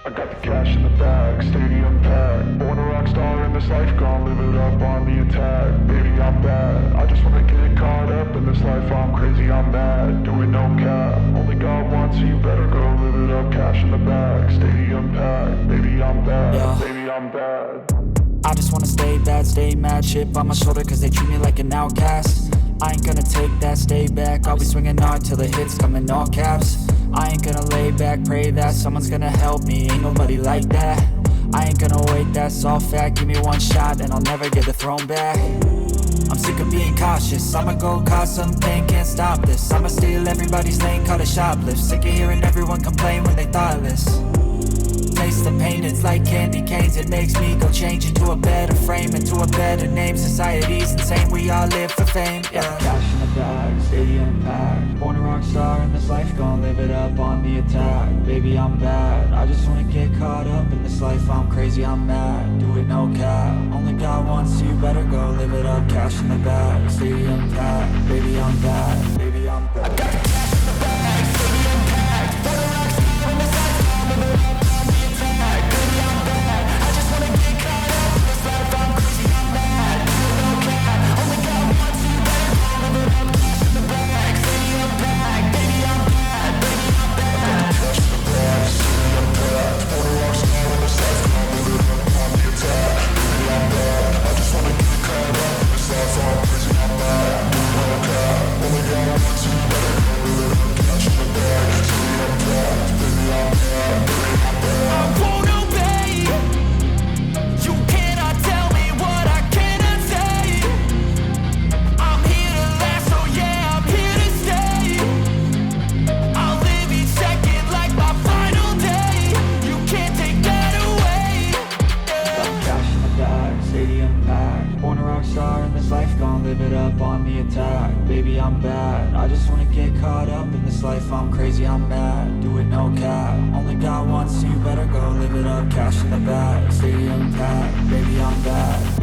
I got the cash in the bag, stadium packed. Born a rock star in this life, gon' live it up on the attack. Baby, I'm bad, I just wanna get caught up in this life. I'm crazy, I'm mad, doing no cap. Only God wants, so you better go live it up. Cash in the bag, stadium packed. Baby, I'm bad, Yeah. baby, I'm bad. I just wanna stay bad, stay mad. Chip on my shoulder cause they treat me like an outcast. I ain't gonna take that, stay back. I'll be swinging hard till the hits come in all caps. I ain't gonna lay back, pray that someone's gonna help me. Ain't nobody like that. I ain't gonna wait, that's all fact. Give me one shot and I'll never get the throne back. I'm sick of being cautious. I'ma go cause something, can't stop this. I'ma steal everybody's lane, call it shoplift. Sick of hearing everyone complain when they thoughtless. Taste the pain, it's like candy canes. It makes me go change into a better frame, into a better name. Society's insane, we all live for fame, yeah. Cash in the bag, stadium packed. Born a rock star in this life, gon' live it up on the attack. Baby, I'm bad, I just wanna get caught up in this life. I'm crazy, I'm mad, do it no cap. Only God wants, so you better go live it up. Cash in the bag, stadium packed. Baby, I'm bad, baby, I'm bad. I got the cash in the bag, stadium packed. Born a rock star in this life, gon' live it up. Live it up on the attack. Baby, I'm bad, I just wanna get caught up in this life. I'm crazy, I'm mad, do it no cap. Only God wants, so you better go live it up. Cash in the bag, stadium packed. Baby, I'm bad.